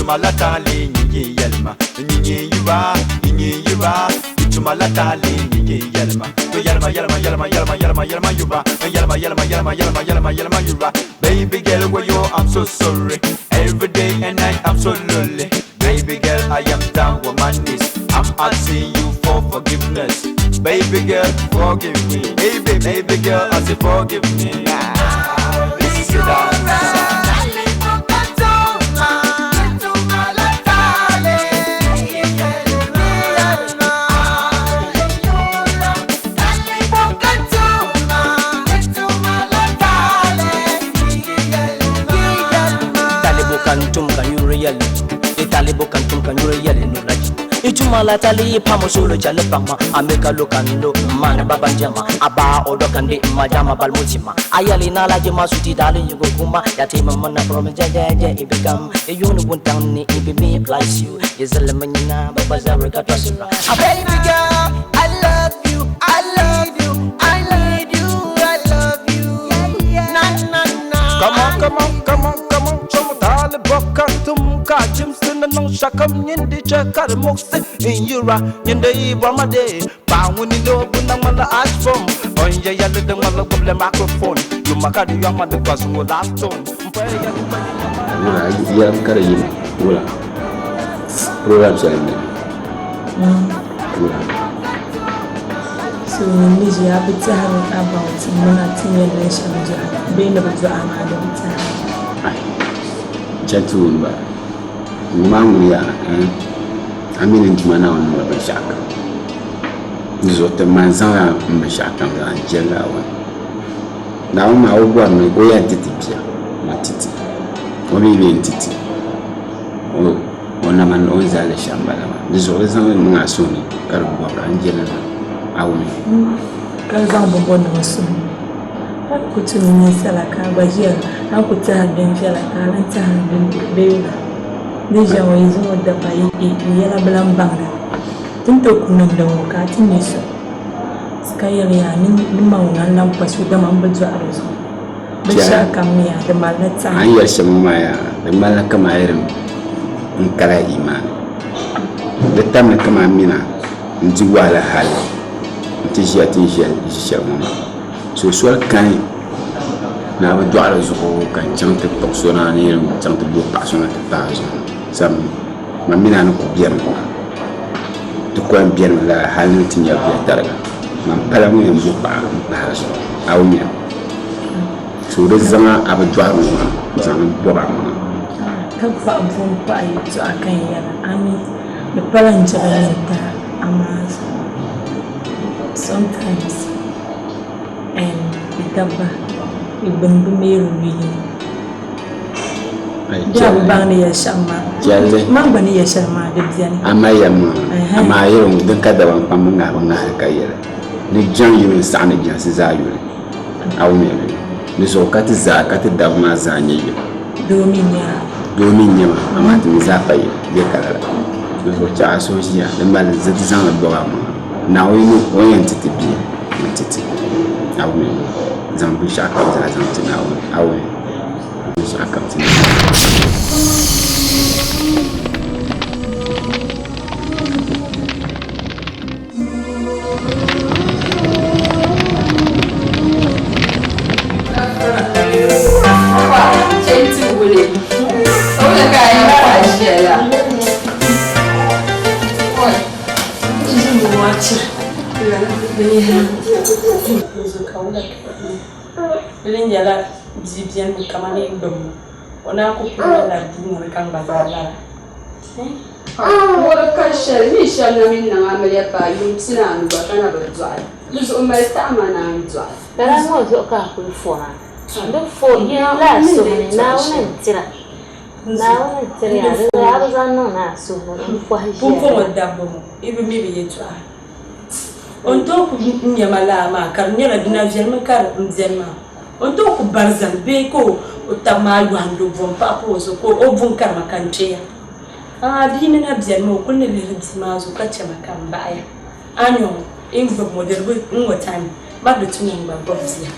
Itumalatali Nyi Yelma Nyi Yuba Nyi Yuba Itumalatali Nyi Yelma Yelma Yelma Yelma Yelma Yelma Yelma Yuba Yelma Yelma Yelma Yelma Yelma Yelma Yuba Baby girl where you I'm so sorry every day and night I'm so lonely baby girl I am down with my knees I'm asking you for forgiveness baby girl forgive me baby girl I say forgive me this is that Kantum kan yuriyal italibo kantum kan yuriyal no laji ituma la tali pamo solo jale pama ameka lokando mana babanjama aba odokande majama balmutima ayali na laji masuti dali yugo kuma yatima mana from jaja ibigam eyunu buntamni ibimi place you yezalemanyina babazara katwasira baby girl I love you I love you I need you I love you na na na come on Bokantum ka Jimson no shakam nyindi chakar mokse in yura nyinde ibamade pa woni no bunang mala ash from onja yalla de mala goble microphone you makadu yama de kwasu last tone wala ya kare yi wala program challenge wala so niji ya bita about monati relation ja be na bazu amada bita Chatumba Mangu ya Amini ntumana wanu wabashaka Nizote manzana mbashaka Nga njela wa na uma ogwa mwegoya ntiti pia matiti Obibi ntiti Ona man onza le shambala Nizote zanwe mga soni Karubwa njela na Aumi Kaza mbombo na wasoni Kutu mnyesa la kabajia na kutaha denfia la kalanta beba deja waizo dapa yela blambanga tinto kunanda wakati niso skayel ya ni mauna lampa suda mambazo arozo bisha kamia de malata anya shama ya de malaka mairim nkala iman de tamna kama mina nji wala hal ntijia shama so swal kan na ba doala zuko kan chante toksona ni chante do pasona te tazo sam mamina no bien to ko bien la halin tinya bien taraga man pala mu yambu pa hazo awnya so de zama aba doala ma zama boba ma kan fa abun pa yi to akan yana ami the parents are amas sometimes and itaba ibundu meru wili jabu bangni ya shama jalle mangani ya shama de biani amayam amayero den kada wan pamanga banga kayela ni jan yuni sane jan si za yuni awme ni so kati za kati dabma za nyi dominya amati mi za paye de kala ni so cha so jiya den bal zati zan do ma na wini oyen titi bi titi awme Zambu shaka za zamti na awe shaka tini Bilin jala bizibian kamane dom ona ko la dinga kan bazala wala kan shel ni shel na min na amaliya pa yum sina anu ba kana ba zwai luzo umma istamana an zwai dara mo zo ka ku fora ndo fo ya la so ni na wona tira ya ba zanno na so ni fo ha ji ko dabbo ibe mi be yetwa on to ku nyamala ma kar nyala dina jelma kar mzelma on to ku barzan be ko utamayu hando bon papo so ko obun kar makanteya dina na bzelma ko ne le rizma zo kace makan baya anyo in ba model bu in watan ba da tunan ba bofsiya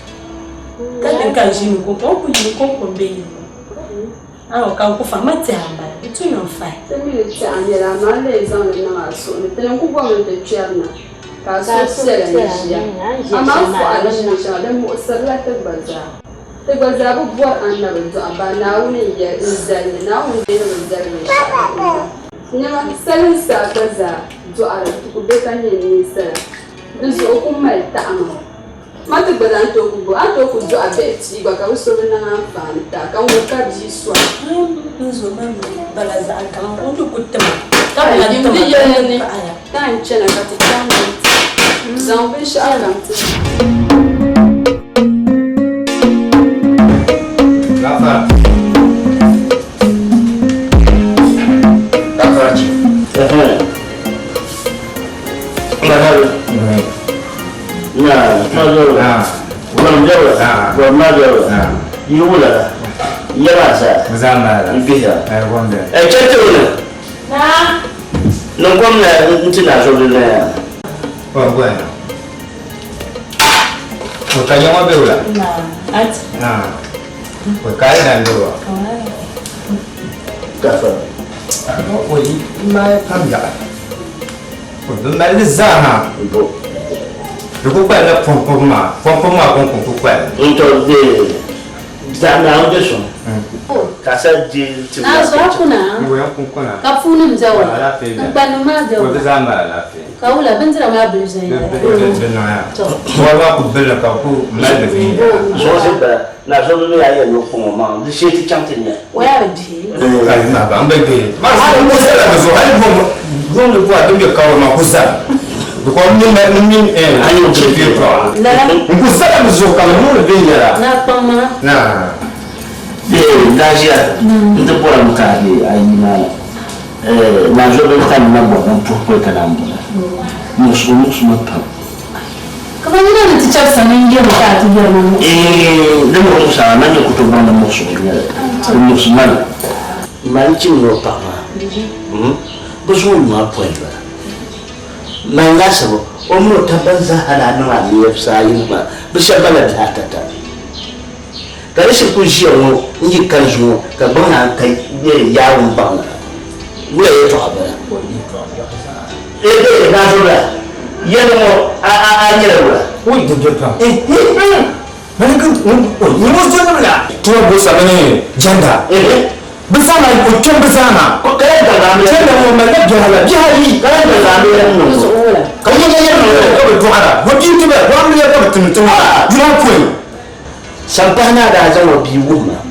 kan kan shi ko yi ko be yi Ah, ka ku fa matamba. Itu no fa. Temi ti anyela ma le zan na aso. Ni tele ku bo mo te chiana. Ka so se le ya. Ama fo ala ni sha da mo sarla te baza. Te baza bu bo an na do aba na woni ya izali na woni de no izali. Ni ma salin sa baza do ala ku be kan ni sa. Nzo ku mai ta ama. Matu baza to ku do abeti gwa ka uso na fanta ka wo ka ji so. Nzo ba balaza kama undu kutema. Kama ndi yene tan chena ka tutamu. Zambe shala mti. Gafa. Gafa. Nah, mazul. Belum jauh. Belum jauh. Iulah. Iya masa. Zamara. Ibiha. Wanda. Cetul. Nah. Nongkom na nanti nak soalnya. Oh, bueno. Kaya mo beula. At. Kaya dan dulu. Gafa. Oh, mai kamja. Oh, mai zana. Aku pada pom-poma kong kuat. Untuk di zana udah so. Kasar di. Na so hakuna. Ngo yang kong na. Kafuni mzawa. Mbanu Ko mazawa. zama la fe. Kaula benzira ma bulza ina. Benaya. Wa ku bella ka ku mal fi. So sebab na so ni ayah no poma. Di sini cantiknya. Waya bidi. Kai na ba ambe ke. Mas ko sala so hali bom. Bom ko adumbe ka ma ku sa. Ko min ayo chefi pro. Ku sala zo ka no be yara. Na pama. Na. Dajia. Itu pula muka di ayina. Na so be kan na bo ko kanamba. Musu mata. Kama nina nticha sana ndio mtatu ndio mama. Ndio sana ndio kutoka na musu ndio. Musu mana. Manchi no pama. Bozo ma pointa. Mangasa omo tabanza hala no ali website ma. Bishabala data. Kare shi kun shi yawo inji kanzu ka bana kai ne yawon bana. Wule ya to abara. Na so da. Yano a nyera. Oi, dudurka. Mani kan ni mo jona la. To bo sabane janda. Bisana ko kin bisana. Ko kai da ga mi. Janda mo ma da jahala jahali. Kai da ga mi ran no. Kai ya ko to ara. Ko kin tiba ko am ya ko tun tun. Jura ko. Sampana da zama bi wuma.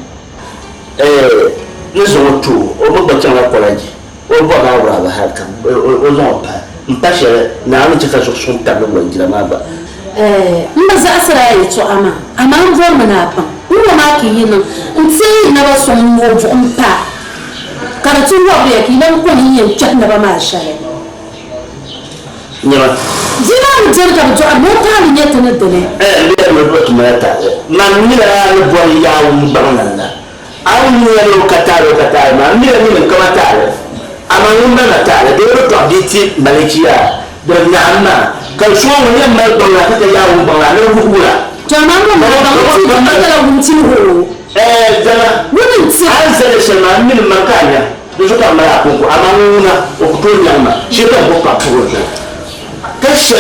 Ne zo to o bo bacan la kolaji. O bo na wura ba haka. O zo pa. Mpashe na anu tika so sun tablo wanjira ma ba. Mbaza asra ya to ama nzo mana pa. Uwa ma ki yin nti na ba so mo vo mpa. Karatu wo be ki na ko ni yin chat na ba ma shale. Nyama. Jina mu jer ka to amo ta ni nyeta na dele. Le me do to mata. Man ni la le bo ya wu banana. Awu ni lo kata ma ni ni ka mata. Amangumba na tare da yaro to abiti malikiya da nyamma kan so mun yamma don na ta yawo ban na hukura To mango ma ba ko to ma da gunti ho. Dana Wunin ti an sai shema min makanya da so ka mara ko amanguna o to nyamma shi ta ko ka furo kashe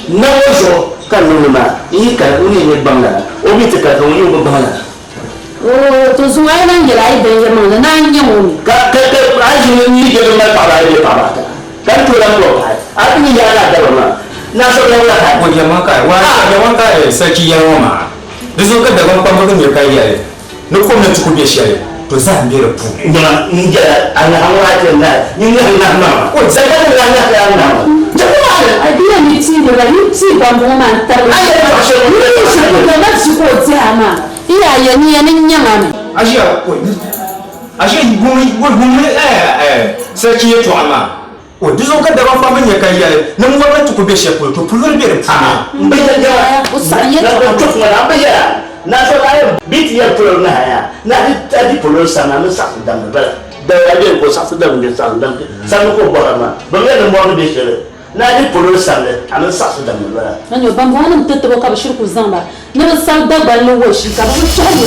na wazo kan nuna yi ka uni ne bangana o bi ta ka uni ne bangana. to zuwa nan gira ai dan yamma na nyamu Ka aji ni ke ma para ile para kan to ran lo kai abin ya na da ma na so ya la kai Ko jama kai wa kai saki yawo ma. Dizo ka da ban ban ne kai yayi. No ko na tuku be shi to za mu pu. na inja ana hawa ta na ni na ma ko sai ka na ya na jama'a adiya ni ti da ni ti ban mu man tar ai ba shi ni shi da na ci ko ti ama iyaye ni yanin nyama Ashiya ko ashe gumi saki ya to ama. O dizo ka da ban ban ne kai yayi. Nan gwamnati ku be shi to fulur be pu. mbe ya usanye na ko to na ba ya na so la biti ya pro na ya na di pro sana na sa da ba da ya be ko sa da ne sa da sa ko bo ma ba ya mo be shi na di pro sana ana sa da ba nanyo bambo hanan tetebo ka bashir ku zamba ne ba sa da ballo wo shi ka ba ta ne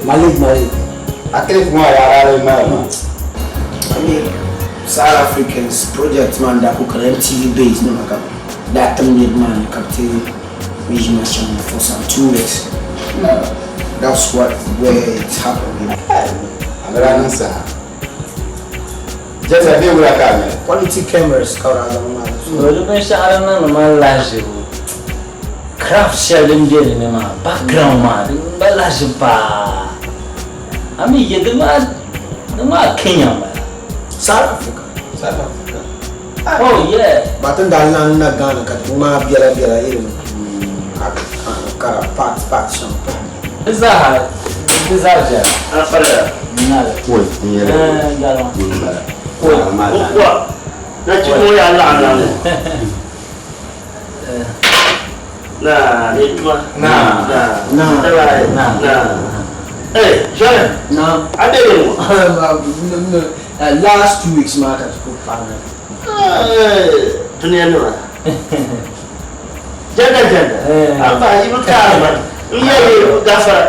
Malik. Aquele com a yara mama. I mean, South Africans project man that could MTV base no maka. That terminated man captain regional channel for some 2 weeks. That's where it's happening. I'm gonna answer. Just a day with a camera. Quality cameras cover the man. So the best I don't know lies. Craft selling in my background man. Balasipa. I mean, you the man Kenya man. South Africa. Oh yeah. But then na Ghana katuma biara irin. Kara part champagne. Is that yeah? After nada. Oi, dinheiro. Galão. What? Na tipo ya la. Nah. Hey, John. No. I didn't. Last 2 weeks man at put panel. Dunia ni Janda. Apa ibu kau? Iya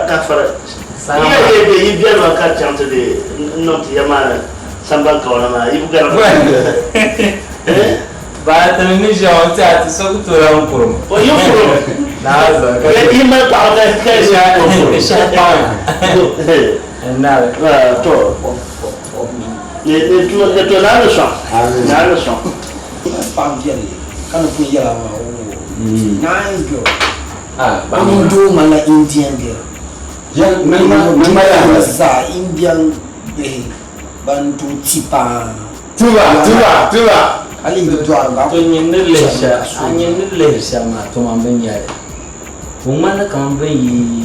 gafara. Iya dia biar makan macam tu not yamana sambal kau nama ibu gafara. Bahasa Indonesia macam tu sok orang purum. Oh you purum. Nada. Ini mana kau dah siapa? Nada. Tu. Itu nada song. Pam dia ni. Kan punya lama. Nice girl. Bangun tu malah Indian girl. Yang mana Za Indian bantu tipa. Tua. Ali itu orang. Tu ni Malaysia mah tu mampu ni. Umana kampen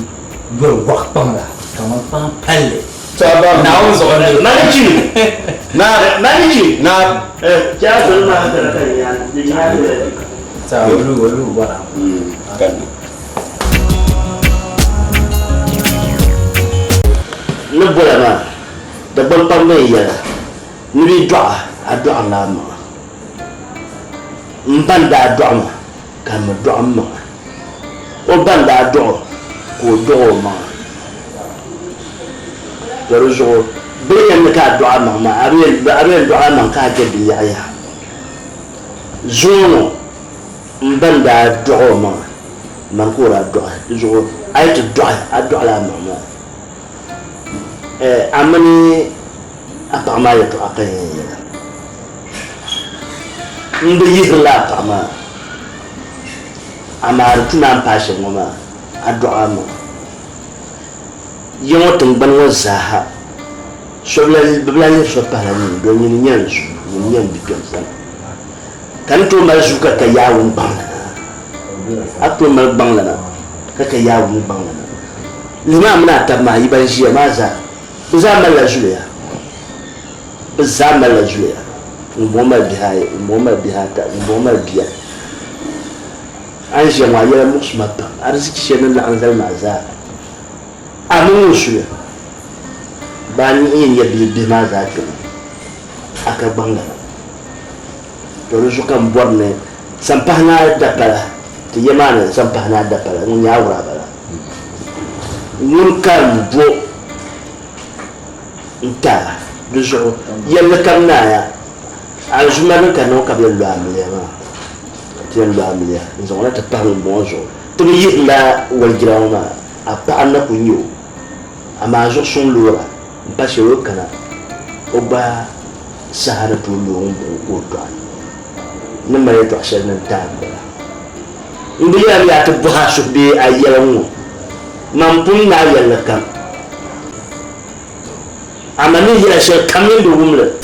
berwakpang lah. Kampen pale. Coba. Now soalnya. Manage. Jangan dulu mah terkaya. Jangan dulu barang. Kan. Lepas mana? Double pamai ya. Ni doa lama. Banda doa, kamu doa mah. Oh banda doa, ko doa mah. Terus beliau mereka doa mah. Ariel doa mah kaje dia. Zono banda doa mah. Mangkura doa. Zono ayat doa lama mah. Amani apa amaya tu akanya. Ndi yihla kama amar tunan pashe ngoma addu'a ma yomo tumban wazaha shobla biblani shopala ni do ni nyan bibiam san kan to mal suka ka yawun bang akto mal bang lana ka yawun bang lana lima mna tamma yiban shi maza zamal la julia Muhammad bihata biya an shi ma yara musu mata arziki shi nan da an zalma za amun su ba ni yin ya bi ma za ka aka bangala to su kan borne sampahna da bala to yamana sampahna da bala mun ya wura bala mun kan bo nta duzo yalla kan na ya alzumana kanu kabel lo amliya ma tien lo amliya nzo na ta parle bonjo to yi la wal girama apa anna kunyo ama zo son lora ba se wo kana oba sahara to lo ko to na mare to ashe nan ta ba indi ya ta buha su be ayyalan man pun na yalla kan amani ya she kamin do gumle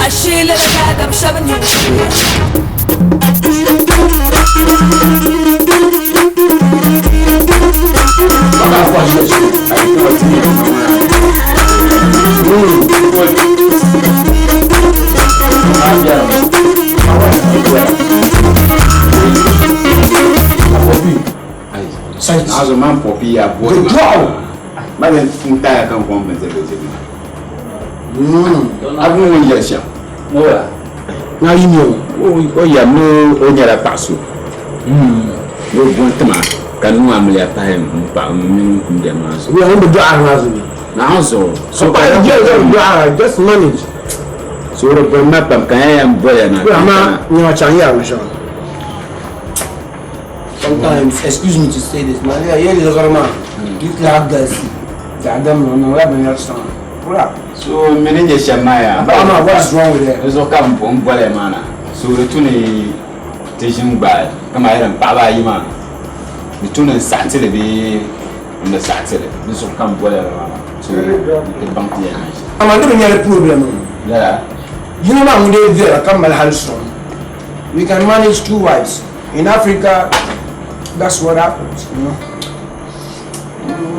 أشيل لك هذا بشبني Nazo man popi ya boy. Mas entah kan kom benzer benzer. Abu mun yasha. Nora. na yi mi o ya no o nyara paso yo bontama kanu amlia pa pa mi kunde ma so we on do arnazo na so so pa just manage so ro pa ma pam kan ya mboya na ma ni wa chan ya so sometimes excuse me to say this man yeah the garma you like guys adam no la ben yarsan wala so menenye shamaya ama what's wrong with it so kam bom bole mana so ro tuni tishin ba kama yaran baba yi ma ni tuni satile bi na satile ni so kam bole mana so the bank ya ama ndo nyale problem yeah you know man dey there come mal halson we can manage 2 wives in Africa. That's what happens, you know.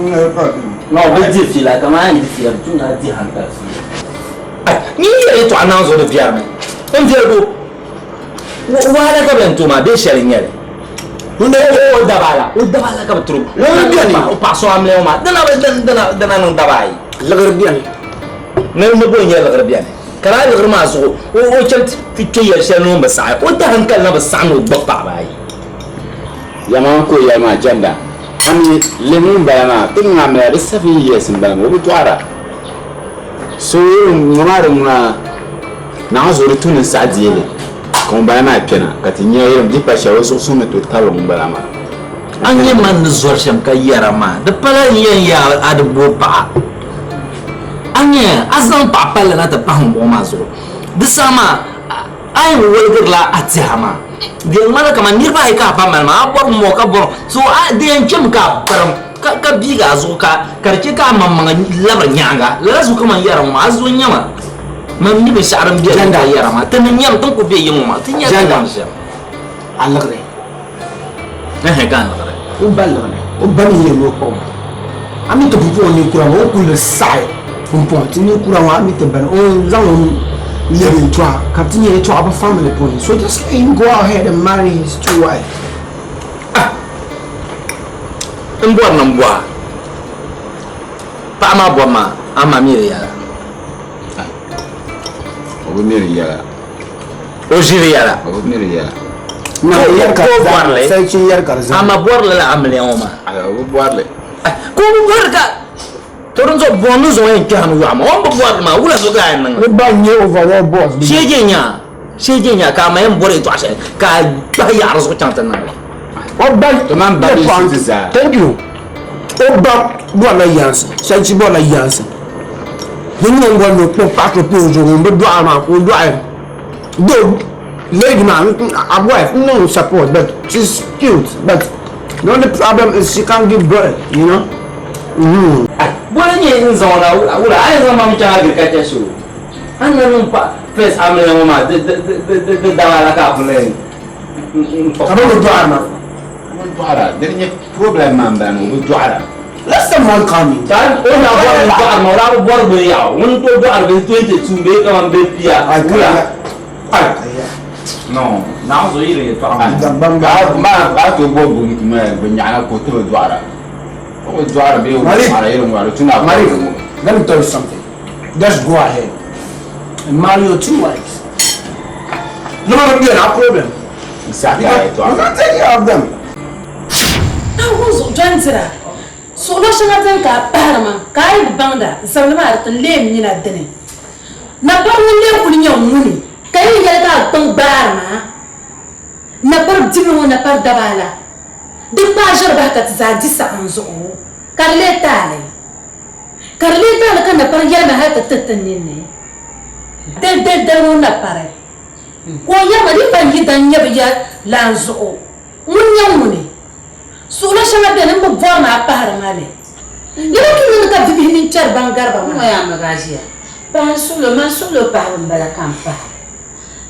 No problem. No, we did feel like a man if you do not the hunters. Ni ye to announce the fiarme. En fiargo. Wala ka ben to ma be sharing yele. Hunde o dabala ka tru. Lo biani o paso amle o ma. Dana no dabai. Lagar biani. Ne mo bo nyela lagar biani. Kara lagar ma so o chelt fi to ye shel no mbasa. O ta hankal na basa no bapa bai. Yama ko yama janda ami lemun bayana tinga me da 7 years mbana wo tuara so ngomare muna na zo rutun sa diele kon bayana pena katinye yero dipa shawo so sume to talo mbala ma anye man zor sham ka yara ma da pala yen ya adbo pa anye azan pa pala na ta pam bo ma zo da sama ai wo la atihama de mana kama nirba ai ka pa ma bor mo ka bor so a de enchem ka param ka biga zo ka karke ka mamma labar nyanga la zo kama yara ma azo nyama mam ni be sharam biya da yara ma tan nyam tan ko be yimo ma tan yara ma sha alagre kan o balone o bani ye mo ko ami to bubu ni kura mo ku le sai on point ni kura wa ami te ban on zan living to continue to have a family point. So just let him go ahead and marry his 2 wives. Mbwa pa ma bwa ma ama mi ya o mi ya o jiri ya o mi ya na yar ka sai cin yar ka ama bor la amle o ma o boarle ko bor ka toron zo bonu zo en kan wa ma on bor ma wala zo ga nan ba nye overall boss sheje nya ka ma en bor to ashe ka ba ya zo chanta nan o ba to man ba za thank you o ba do la yans sai ci bo la yans ni ngo no po pa ko po zo ngo do ama ko do ai do lady man a wife no support but she's cute but the only problem is she can't give birth, you know. Boleh ni zona ula ai zama mu ta ga kace su an nan pa face amle mama de dawala ka fule Aba do arma doara dernier problème man ba no doara last time one coming dan o na bo arma ora bo bo ya won to do arma 22 be ka man be pia no now so ile to ma to bo bu me nyana ko to doara o doara be o ara ile mo ara tuna let me tell you something. Just go ahead and marry your 2 wives. No be no problem. Exactly. You can take care of them. I was trying to so lo shanga tan ka parma kai banda zawlama artan lem ni na dene na ba mun le kun nyam muni kai ya ka ton barma na par dimu na par dabala de pa jar ba ka za disa anzo karle tale kan na par ya na hata tatanne de no na pare ko ya ma di ban yi dan ya biya lanzo mun nyam muni Sula shanga bene mo voma apahara ngale. Lero kinga ka bibi ni char bangarba ma. Moya magazia. Pa solo pa mbala kampa.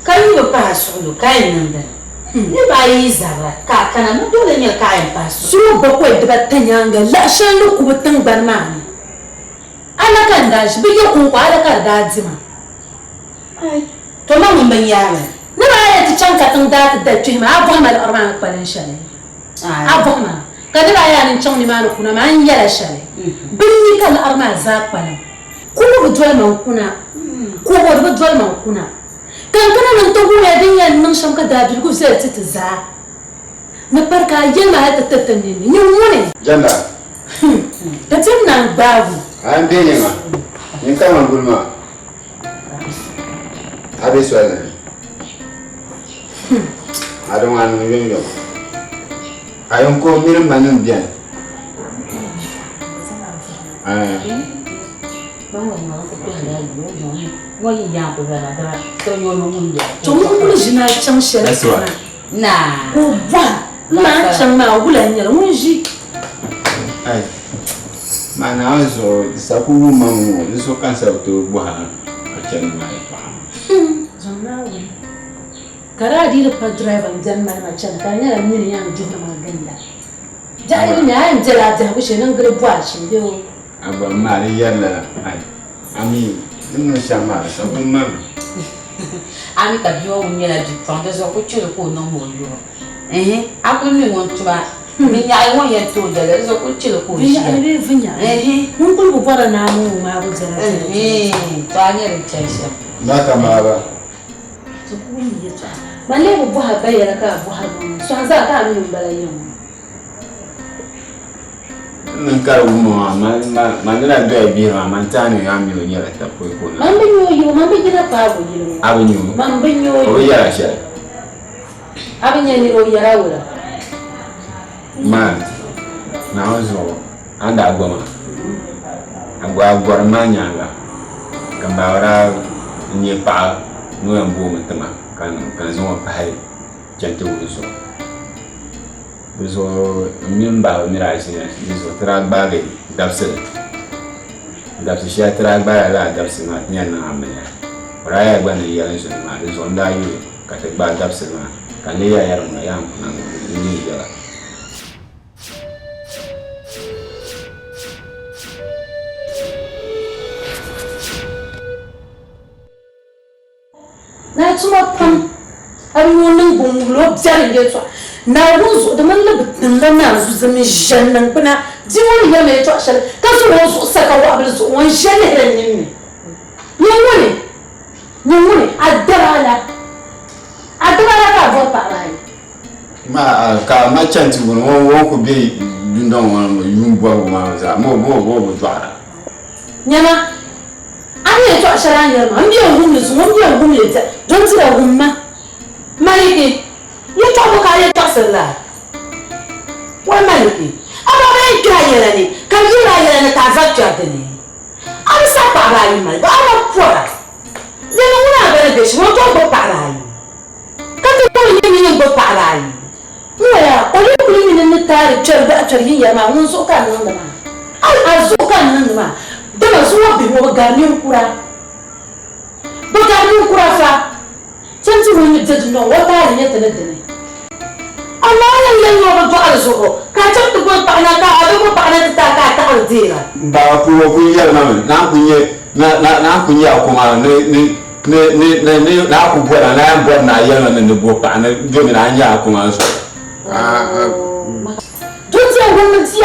Kayo pa solo kay nanda. Ni ba izaba ka kana mo dole ni kay pa solo. Sulu bako e deba tanyanga la shanu ku butang banmani. Ala kandash biyo ku ala kardadzima. Ai, to ma mun banyala. Na ba ya ti chanka tang da ta tuhima avoma al arman palan shale. Avoma kadira ya ni chong ni manu kuna man yala shale binni kal arma zakpala kuma budwal man kuna ko bod budwal man kuna كان ننتظر هذه ننشم كذا بالقول زي تتزع نبارك يلا هذا تتنين يوموني جندا تتمنى بابو أنا بيني ما أنت ما نقول ما هذا سؤال هذا ما نقول يوم أيام كم مين ما نبيان تقول جنا تشمشل نعم وبان ما تشمع ولا هني لونجي أي ما نعوزه سأكون مامو لسه كان سأبتو بوها أكيد ما يفهم جماوي كرادي لبدرايف عندنا ما كان كان يلا مين يعمل جهنا ما جندا جاي لنا أنت لا تهوش نقدر بواش بيو أبغى ما لي يلا أي أمي إنه شمال سأكون مامو أنا تبيو من يلا جبان ده زوجة شو يكون نموذج أقول لي وانتوا من يعيون ينتون ده زوجة شو يكون فينيا ممكن بفرنا نامو ما بزرع تاني ريتشايشة لا كمارا تقول يجا ما ليه بوها بيا لك بوها شو هذا كان من بلايون نكارو ما نلا دوي بيرا ما تاني يامي ونيلا تقول يكون ما بنيو ما بيجينا بابو يلو أبنيو ما بنيو ويا شيء أبنيو ويا راولا ما نعوزه عند أبوما أبو ما نيالا كم باورا نيبا نويم بوم تما كان زوم بحي جنتو بزو من باو ميراجنا بزو تراك بالي دبس شيء تراك بالي لا دبس ما تنينا عمليا ورايا بني يالنسون ما بزو ندايو كتب بال دبس ما كان ليا يرمى يام كنا نيجا na tuma pam abi wonin gungulo bjari ye to na wunzo da man labin da na zu zami jannan kuna ji woni ya me to shal ka so wo saka wa abul so won janne ran nin ni woni adara ka vo pa rai ma ka ma chanti won ko be dundon won yumbo ma za mo twara nyama ani to shara yar ma mbiya gumni su mo mbiya gumni ta don tira gumma maliki ye to ko ka ye to sala wa maliki aba ba kira yara ni ka yira yara na ta zakka da ni an sa ba ba yi mal ba ma fora le no na ba de shi mo to ko pa rai ka to ni go pa rai ya o le kuli ni ni tare charba charhin ya ma mun so ka nan da ma al zo ka nan da ma dama zuwa bi mo garnin kura fa canci wani jadin nan wata ne ta nadane amma nan yan yo ba al zuho ka ta ko ta na ka a ko ta na ta ka ta aldira ba ku yar na kunye na kunye kuma ne na ku bora na yan bora na yan ne bo pa na do mi na nya kuma so dutse gwamnati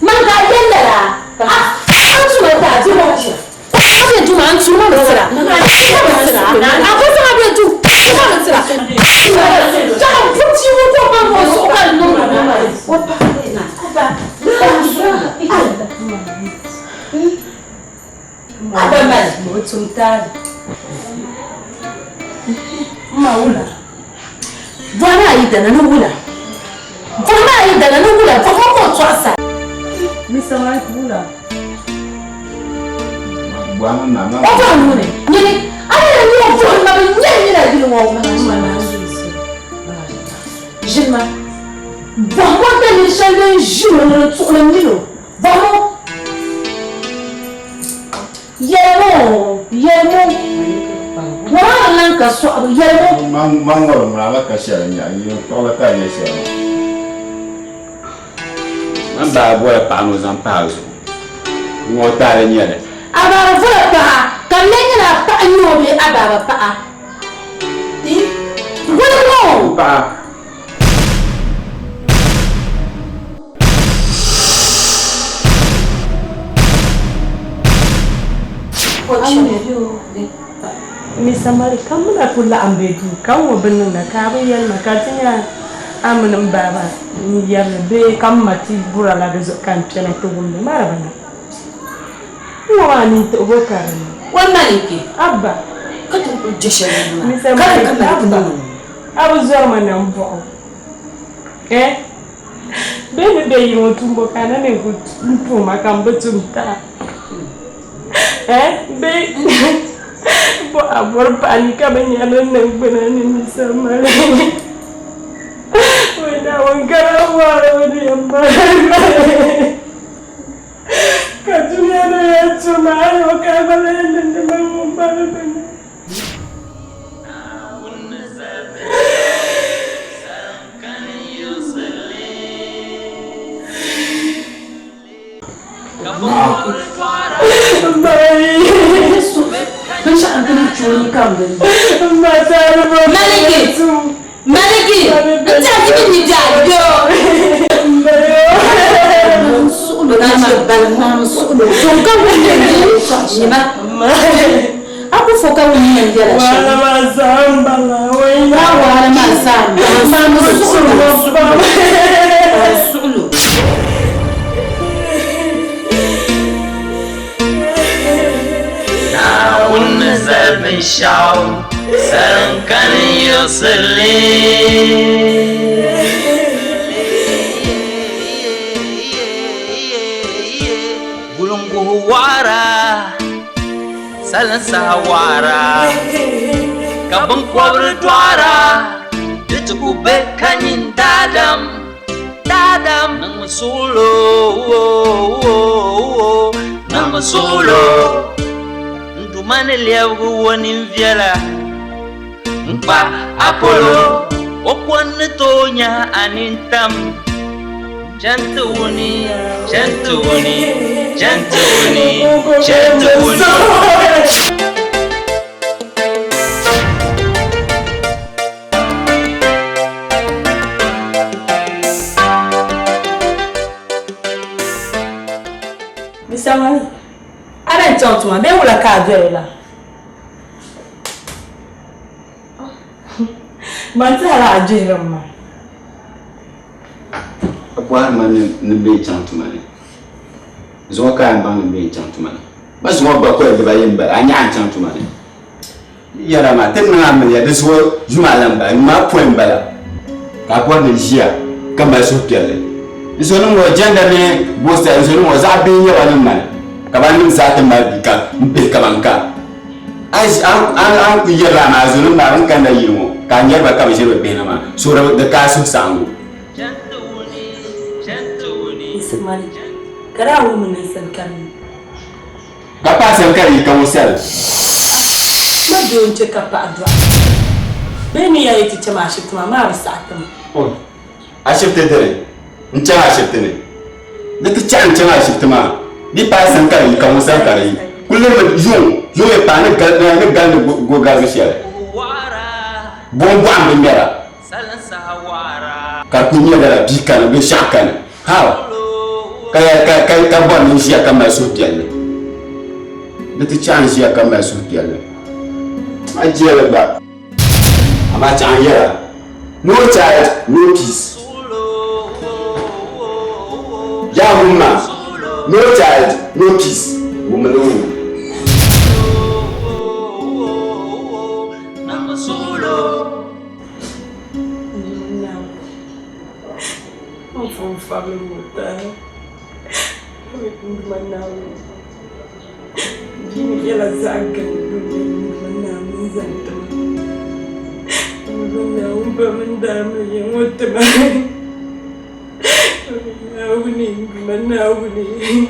man ga yanda la an zuwa ta ji ba shi ake tuma an tuma da tsira na ko sama bai tu kuma da tsira ta fuci ko ba ko so kan no na ko pa na ba ba mo tumta maula bana yi da na wula ba ko tsasa Mr. Mike Wula. Buama mama. Opa nune. Nyini, ana ni opo na ba nyini na bi mo ma na so. Jima. Ba mo ta ni shale jima na tu na mino. Ba mo. Yemo. Wa lan ka so abu yemo. Mangoro mala ka shara nya yi ko ta ye shara. Ba boy pa no zan pa zo mo ta le nyere aba vo pa kan le nyina pa nyo be aba pa wo pa samari kan muna kula an bedu kan wa binnin na ka bayan makatinya amunin baba ni ya be kan mati burala da kan tana to gumne mara bana wa ni to bokaran wannan yake abba ka to jishe ni samari abba abu zuwa manan bo bene de yi mutumbo kana ne kutumbo makambutumta be bo abor pani kabanya nan banani ni samare wena wangara wala wani amma katunya na ya tuma yo kabala nan da mun bana bana Maliki, ntaji ni jajo. Sulu na balma sulu. Songa wende ni aku foka wini njera shi. Wala mazamba la wena. Wala mazamba. Sulu. Zabin shaw sarankan yusli gulungu wara salan sawara kabun kwabr twara tuku be kanyin dadam nang masulo mane liabu woni viela mpa apollo okwanne tonya anintam jantuni Bisamani ara ntantuma be wala ka do la mantara ajira ma Abwa man ne be chantuma ne zo ka ban ne be chantuma ne bas mo ba ko de ba yemba anya chantuma ne yara ma tem na ma ya de so juma lamba ma point bala ka ko ne jia kama so kele so no mo janda ne bosta so no mo za be yawa ne man kabanin zatin ma bika mbe kabanka an ku yara ma zunun ba ran kan da yimo kan yarba ka bishiro be na ma so da kasu sangu Ismani kara wo mun san kan ka pa san kari ka musal ma don ce ka pa adwa be ni yayi ti ma shi kuma ma risatum a shifte dare in ce a shifte ne da ta ci an ce a shifte ma di pa san kari ka musal kari kullum yo e pa ne gal go gal shi bon am mera ka kunya da bika na be shakana ha ka bon shi ka mai so tiyalle da ta chan shi ka mai so tiyalle a jere ba amma chan yara no child no peace ya mumma no child no peace woman from family time. Gini yala zaga mana mizanta. Mana umba mandama yemote mai. Mana uni.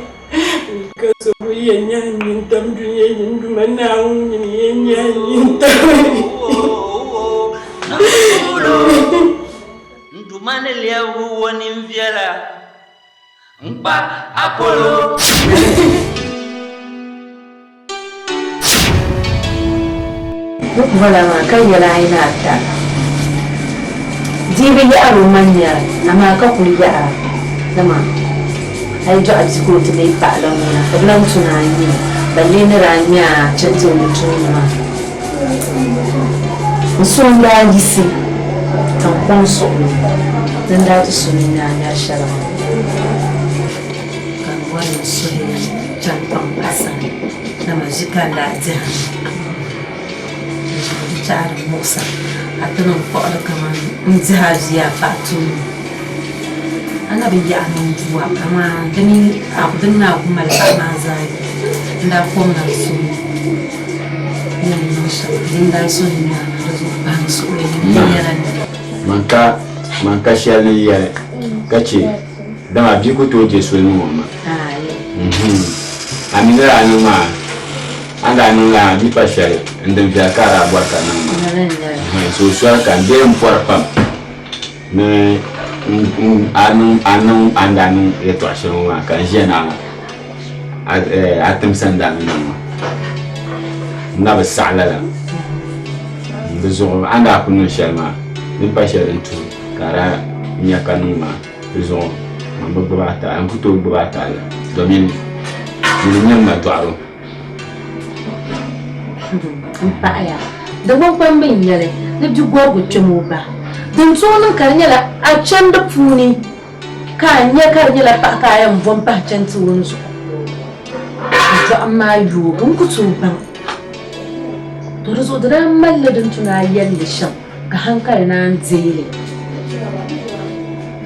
Kaso yenyanyin tamdu yenyin mana uni yenyanyin tamdu. Mane liabu woni mviela mpa Apollo wala ma kan yala ina ta jibi ya aru manya amma ka kuli ya dama ai jo a cikin ta dai fa launa da nan tunani balle ni ranya canjin mutum ma Sonda yisi tampon so dan da su ne na shara kan wani so tampon pasan na majika la ja tar musa atana ko kama nzahazi ya fatu ana bin ya nan juwa kama dani abdin na kuma da ma zai nda ko na so manka shali ya kace dama bi ko to je so ni mama amina anu ma anda anu la bi pa shali ndem ja kara bwata na ma so kan de mpor pam ne anu andanu eto asho ma kan jena atem sanda na na ba sa'ala bezo anda kunu sharma ni ba sharin tu kara nya kanuma bezo mamba bata an kuto bata domin ni nyamma tuaro pa ya da gwagwan bin yare da jugorgo chemo ba dan tsonin karnya la a can da funi ka nya karnya la pa kayan von pa can tuwon su to amma yo gun kutu ban to zo da malladin tunayen da shan ka hankali na zele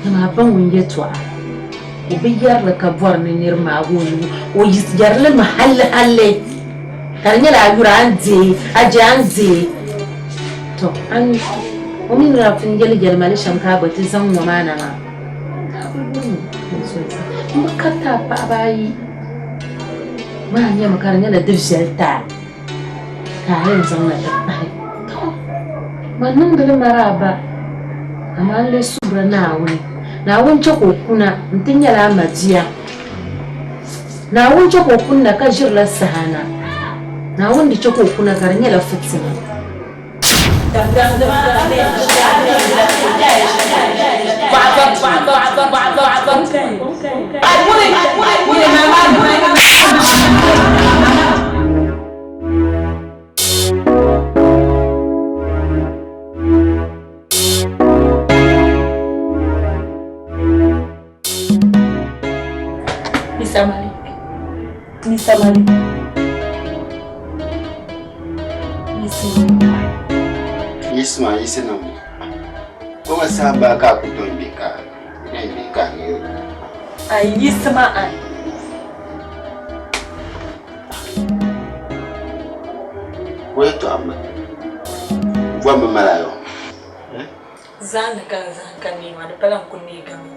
kana ban wunye to ko biyar la ka bor ne nirma gonu o yar la mahall alle karnya la yura anje aje to an omin rafin gel mali shan ka bati san wa mana ma makata ba bayi ma nya makarnya la dirjelta kayan zama da bai to wannan da maraba amma le subra na wunce kokuna mutun yara majiya na wunce kokuna ka jirla sahana na wanda ce kokuna garnya la fitina Mr. Malik. Isma isina mo. Ko masaba ka ku don bika. Ne bika ne. Ai isma ai. Weto amma. Vamos malayo. Zan kan ni ma da falan kunne ga min.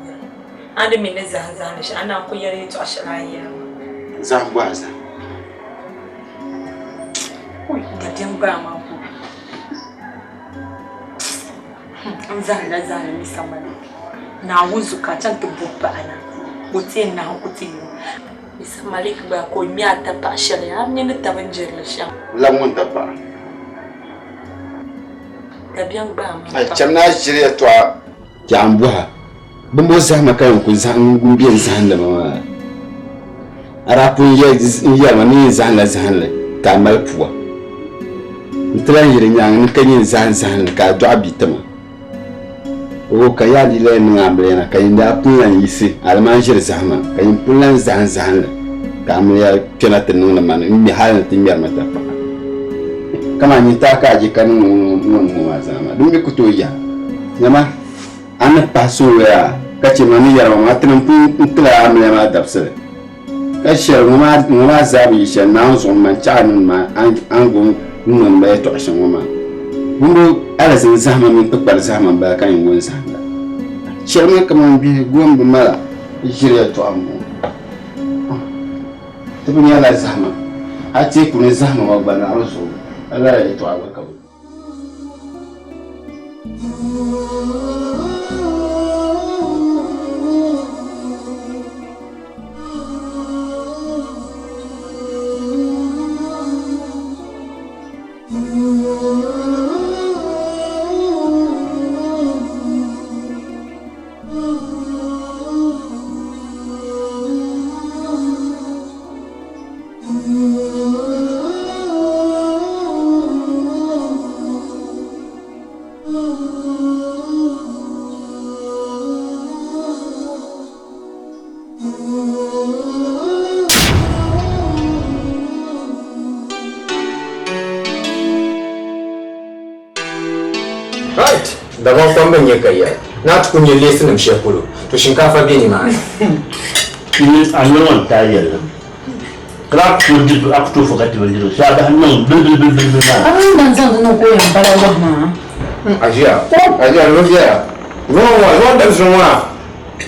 Ande min ne zan shi ana ku yare to ashirayya. Zan gwaza. Ui, da jamba ma ku. Zan mi samani. Na wuzu ka can tubba ana. Mutin na hukuti. Mr. Malik ba ko miya ta ba shari'a ne ni taban jirla sha. Lamun ta ba. Da biyan ba ma. Ai chamna jire to jambuha. Bumbo zama kan ku zan gumbiyan zan da mama. Arapun ya mani zan la ka malpuwa. Ntran yirin yang kan zan ka do abitama. O ka ya di le ngambre na kan da pulan yisi almanjir zahma kan pulan zan la ka amya kenata nuna man mi halin tin yar mata fa kama ni ta ka ji kan mun ma zama dum bi kuto ya nyama an paso ya kace mani yar ma tin pun tla amya ma dabsare ka shir ma zabi shan na so man chan ma an gun mun ba to shan ma bundo ala zin zahma min tukbar zahma ba kan yin zahma shirma kaman bi gombe mala jire to amu tibin yala zahma ati kun zahma wa bana rasul ala ya to abaka da ban kwan ban yaka ya na tukunye lesin shekulu to shinkafa bai ni ma ni annon ta yalla kra ko di akto fo kati wandiro sa da nan bil na nan zan nan ko yan bala wahna ajiya lo ya no da zuma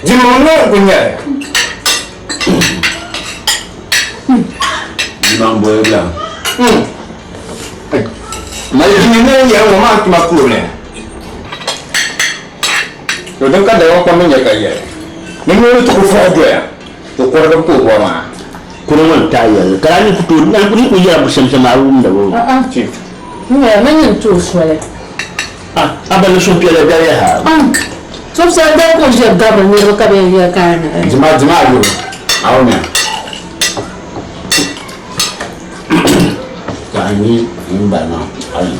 jimo no kunya jimam boy bla mai jini ne ya ma ma problem to dan ka da wa kwa ya kai ni ne to ko fa doya to ko da ko ba ma kuna man ta yalla kala ni fito na kuni ku ya busam sama rum da bo chief ni ya man to swale abala so pele da ya ha so sa da ko je gabra ni ro ka be ya kana jima yo awnya tani mbana ali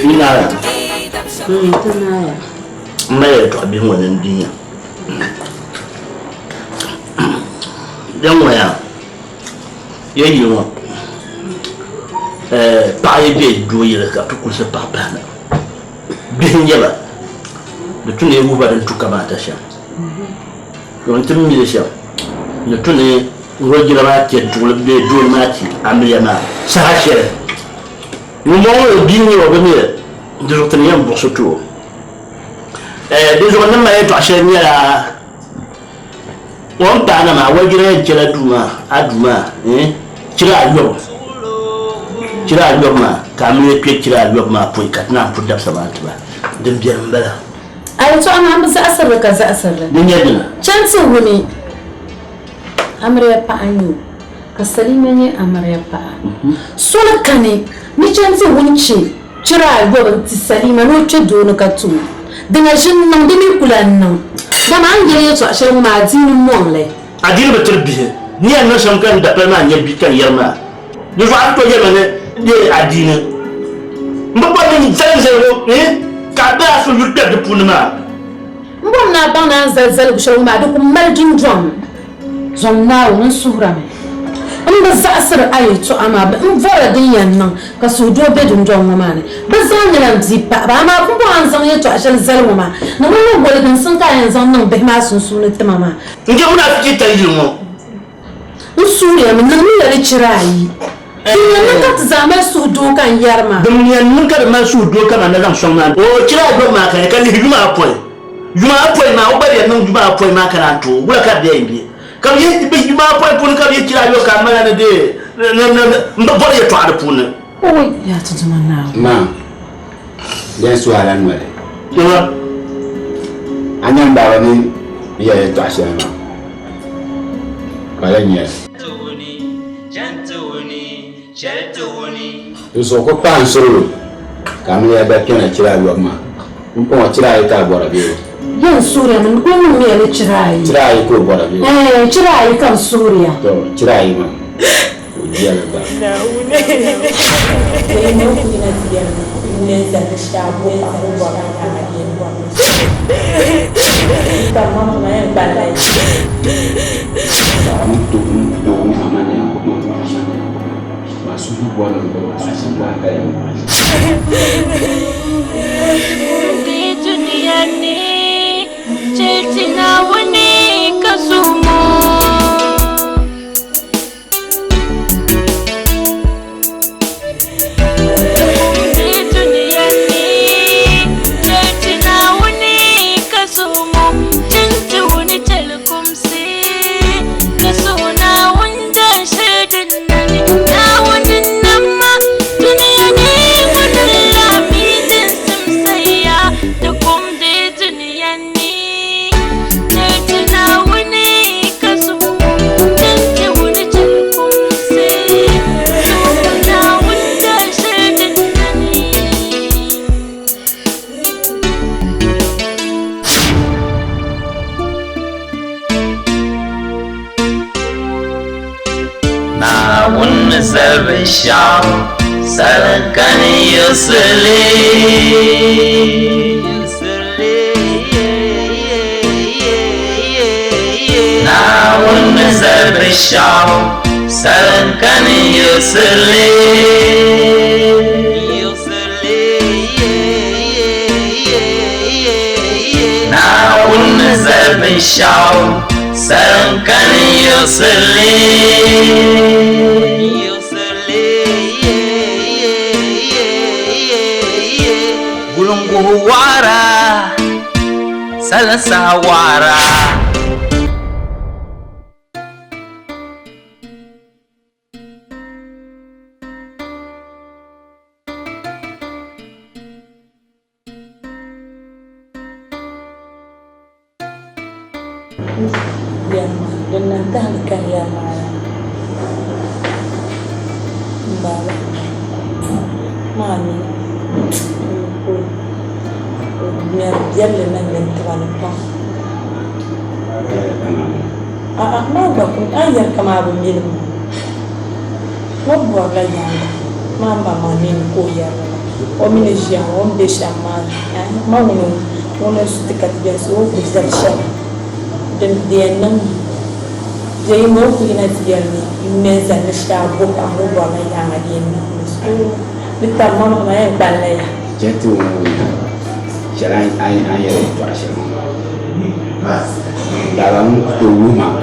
Inara. Mai to abin wannan dinya. Dan waya. Yayi wa. Pai be doyira ka to kusa papa na. Bin yaba. Da tune mu barin tuka ba ta sha. Don tun mi da sha. Da tune rogira ba ke dole be dole ma ci amiyama sahashe. Nous avons dit que nous avons tenu un bon surtout. Des gens n'ont pas été achetés à on t'a n'a pas oublié que la douma à douma tira l'homme camille pied tira l'homme pour quatre ans pour d'absence de bien belle. Alors tu as un peu ça le cas ça le. N'y a rien. Chance oui. Amre pas anu. Kasalimene amre pas. Sur le canet. Ni chance wunchi chira go ti salima no chedo no katu dinga jin nan demi kulan nan da ma ngere to ashe ma dinu monle adil betul bi ni an sam kan da ma nyabi kan yarma ni fa to yema ne de adina mbaba ni zanzero ka da so yutta de punma mbona bana zanzelo ko ma do ko maljin drum zonna won sura me amba za asir ayeto ama ba mvora din yannan ka so do bedun don mama ne ba zan nan zipa ba ma ko an zan yeto ashal zalma na mun gole din sun kayan zan nan be ma sun sunu ta mama nge muna fiki tayi mo usuri min nan ne da cirayi din ka zama su do kan yarma dum ne mun ka ma su do kan na zan son ma o cira do ma kan hijuma apoi ma o ba de nan juma apoi ma kan to wala ka de yi kam ye be ma point pour kam ye kila yo kam na de ndo bor ye to ada pour ne oh ya to na ma den so ala nwale yo anyam ba wani ya to ashe ma bala nya yo so ko pan solo kam ya da kena kila yo ma ko kila ya ta bora be yan suriya mun ko mun ne cirayi ko bora be cirayi kan suriya to cirayi ma ujiya la ba na une ne ku ina tiya ne da shabo ko bora ka na ye ta mama na en balai to amane ko masuhu bora ko masuhu ba kai duniani Chetina wani kasumo duniani chetina wani kasumo tintu wani telekomsi kasuna wanda shedin nani na wani namma duniani wani lamidin simsaya da kumde duniani Zelben Schau, Salankani Yusuli Na wunna zarbi shaw Salankani Yusuli Na wunna zarbi shaw Salankani Yusuli Gulungu wara Salasa wara dan nanti halikan yang bawa mami biar jalan dengan tuan pang mau bakun ayah kemarin minum mau buat lagi mama mamin kuya om ini siang om desa mal mau minum mau sedekat biasa om bisa siang dan dia nang jadi mau punya dia ni meza ni siapa kamu buat lagi yang ada ni kita mau main balai jatuh jalan air itu asal dalam rumah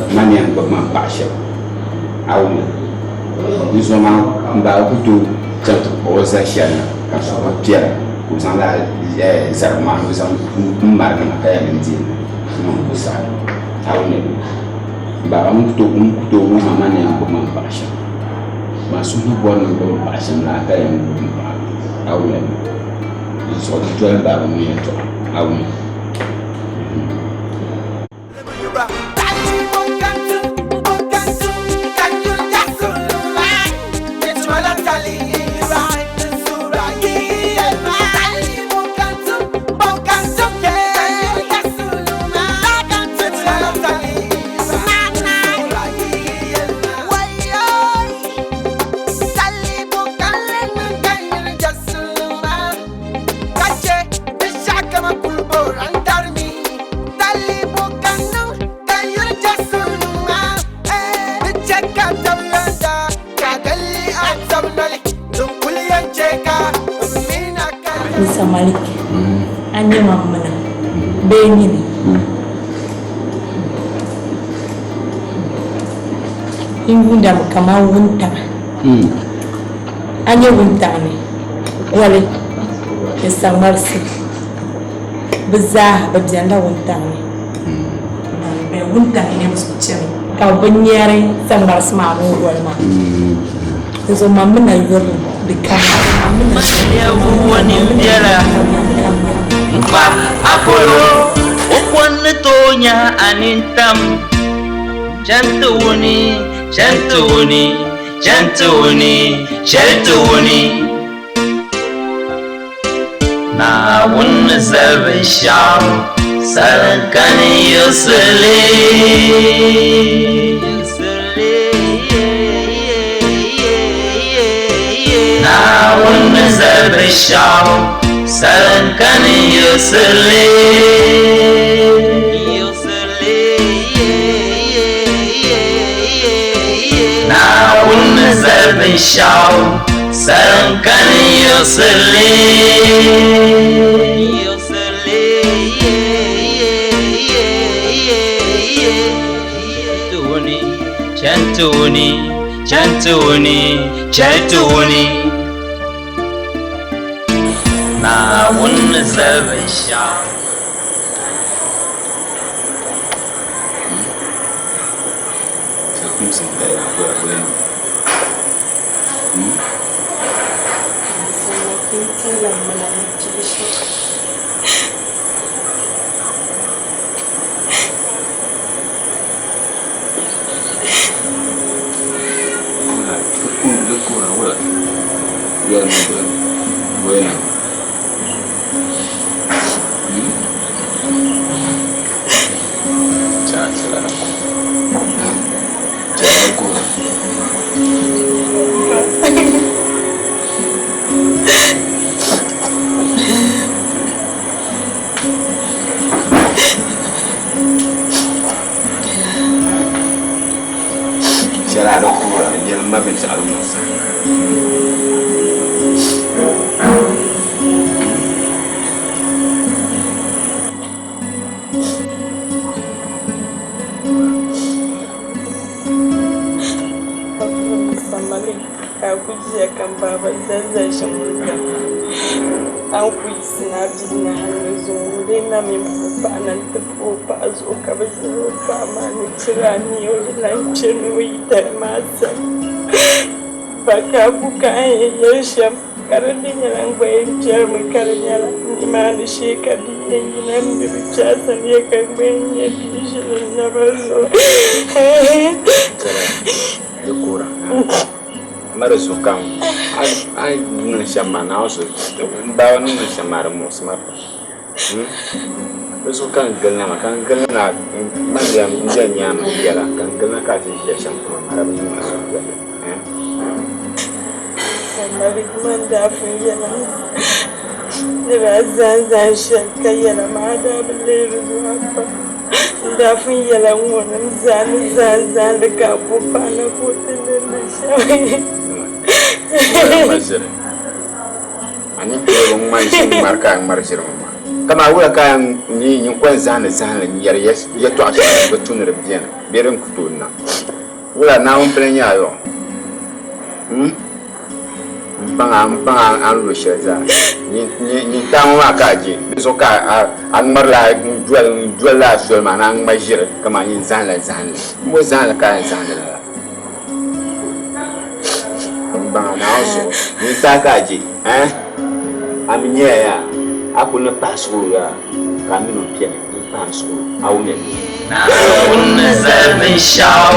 mana yang bermanfaat awam ni semua mbak tu jatuh organisasi kalau dia usahlah zaman usah mbak nak kaya nanti non usah awam ni mbak tu rumah mana yang bermanfaat masuknya buat bermanfaat lah kaya yang bermanfaat awam so the drive back on me I win. Bisa Malik, anya mama na, benin. Ingunda kama wunta, anya wunta ni, wale, isang marsi, bezah berjanda wunta ni, be wunta ni masukcem, kau benyere sang marsi mahu wale ma, so mama na yuru dekat. Wani mbiara Mpa Apollo Ukwane tonya anintam Chantuni Chantuni Chantuni Chantuni Na wunna zarbi shaw Salankani Yusuli Na wunna zarbi shaw Salankani Yusuli Na wunna zarbi shaw Salankani Yusuli Chantuni Chantuni Chantuni Na wunna zarbi shaw Será loucura, ele não vai pensar no nosso. Aku dia kan baba zan shamurga an ku sinabi na hannu zuwa dai na mai ba nan ta fa zo ka ba zo fa ma ni kira ni yau nan ce ni da masa ba ka buka yayin sham karadin yaran bayan jiyar mu karnyala ni ma ni shekadi yin nan da ta san ya kan bayan ya bi shi na bazo Loucura. Mara sukam ai não chama não só não não chamar moço mas eu sukam galna kan galna mas ya njanya no yala kan galna ka ji ya shampoo mara bin masu galna mari man da fun yana da zan shakka yana ma da bille ruwa da fun yana wannan zan da ka bufa na kotun da shayi Masjid. Ani ko man shi marka marjir mama. Kama wura kan ni kwan zana ni yar ya to aka ga tunar biyan. Berin ku to na. Wura na mun plan ya yo. Bang an lo sheza. Ni tan wa ka ji. So ka an marla dual la so man an majir kama yin zana. Mo zana ka zana. Bang also ni takaji aminye ya akuna pasuru ya kamino pia ni pasuru au ne na unzabin shaw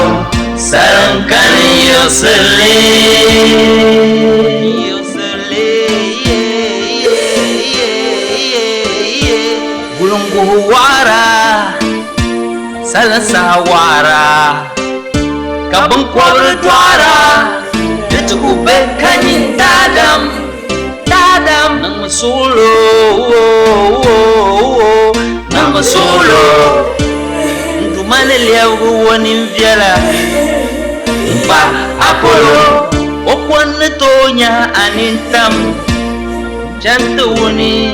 sarankan yusli gulungu wara salasa wara kabun kwabru twara ube kanyin dadam nang masolo ndumane liawu woni mvyala mpa apolo okwanne tonya anintam chantuni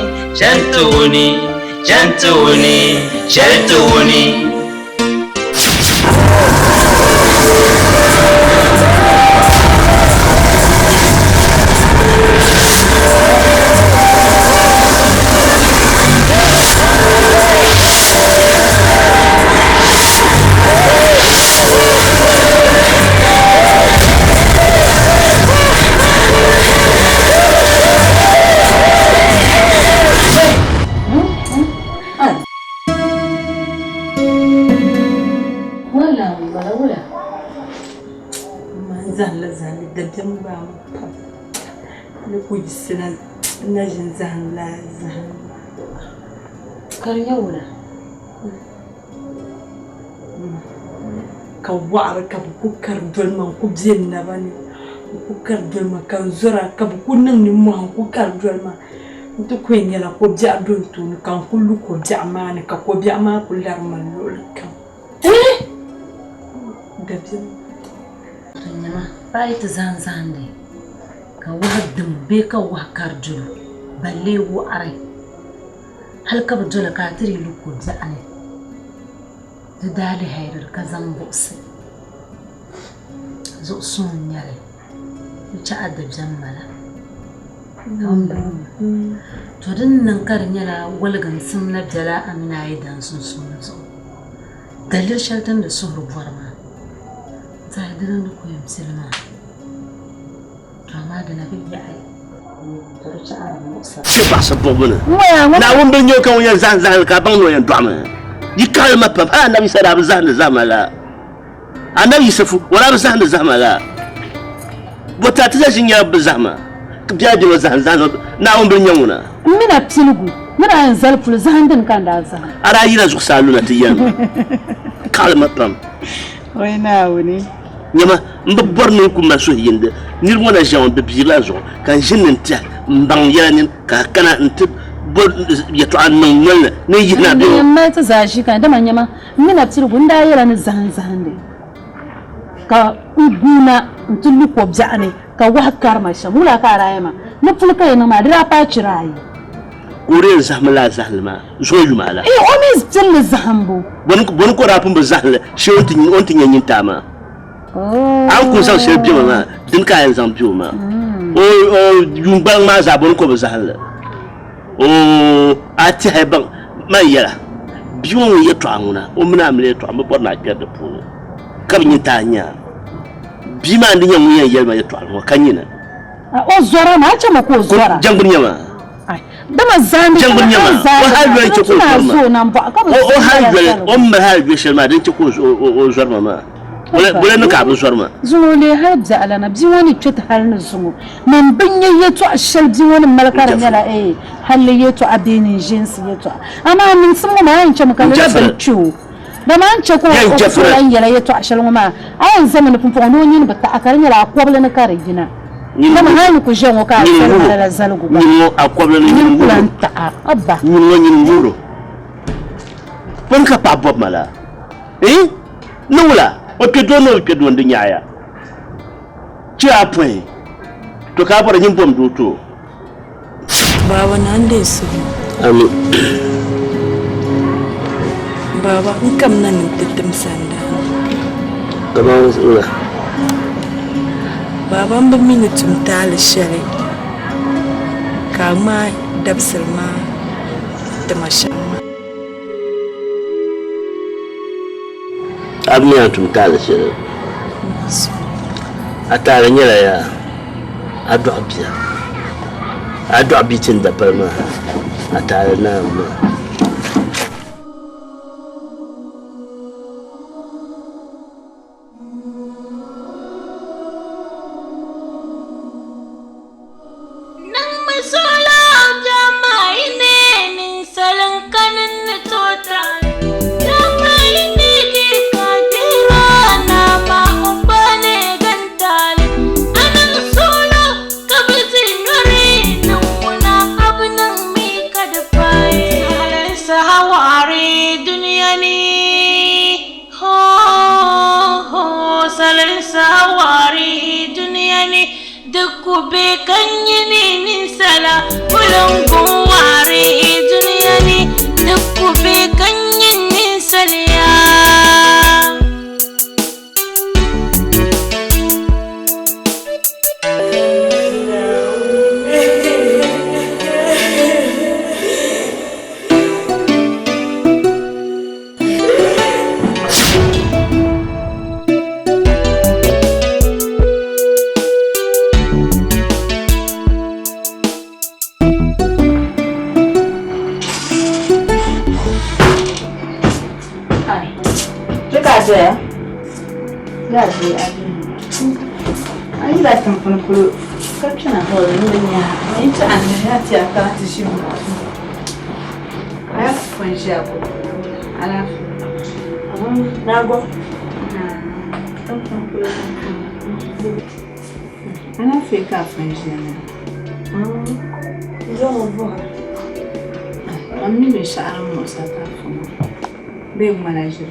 Sina na jin zan la zan karnya wala ka wa'ar ka ku kar dolman ku biyan na bane ku kar dolma kan zura ka ku nan ni mu ku kar dolma to ku yin yala ko ja don to kan kullu ko ja ma ne ka ko biya ma kullar man lol kan da biyan ma bai ta zan ne ka wahdin be ka wakar julu balle wo are halka bujula ka tiri luku ja'ane da dali hayrar ka zambo sai zo sun yare ta adab jammala to dinnan karin yana walgan sun na jala amina yi dan sun zo dalil shaltan da su rubuwar ma ta dinan ku yi musulma c'est pas ça pour vous. Na won ben yo kan yan zan ka ban no yan dwama. Di kalma pam nabi sada zan zamala. Anabi safu wala zan zamala. Bota ta jin ya bazama. Biya di zan na won ben yamuna. Mina psilugu. Mina yan zalful zan din kan da zan. Ara yira zu saluna tiyan. Kalma pam. Wai na wuni. Nyama mbor ni kuma so yinde nir wona jawn be bila zo kan jinin ta mbang yanin ka kana ntib to annon nan ne yina do yamma ta zashi kan da manyama mina tir gunda yara ni zan de ka uguna ntulli ko bjane ka wa karma shamula ka rayama na fulka yana ma dira pa cirai ورين زحمة لا زحل ما زوج ما لا إيه أميز تل زحمبو بنكو رابون بزحل شو أنت ينتاما أنكو سان سيربيو ما دنكا ينزام بيو ما أو يومبان ما زابونكو بزحل أو أتي هبان ما يلا بيو يتوانونا ومنا عملي يتوان بورنا كير دبونو كم ينتانيا بيما عندي يوميا يلما يتوان وكانينا أو زورا ما أجمع كو زورا جنبني ما dama zandi jangul nyama o halwe ci ko o halwe o ma halwe shelma den ci ko o zorma ma wala no ka bu zorma zule habza alana bi woni cet halna zumu man binye yeto ashal bi woni malakar nyala halle yeto adini jinsi yeto ama min sumu ma an ce mukan da chu da man ce ko o ran yala yeto ashal ma ayan zaman fun fon no yin batta akarin yala ko bala na kare gina kama hani ku jengo ka sala la zalgu ba ni akwabla ni planta abba ni woni nguro pon ka pa bob mala nula o ke do no nyaaya ci apoi to ka bara nyim bom do to baba nan de su amin baba kam nan titim sanda kama usula baban ba mini tumtali shari kama dabsirma da mashamma abni an tumtali shari atara nyala ya adu abitin da palma atara na ma Ana fica afangendo. Vamos voir. A mim me chama moça tá fome. Bem manager.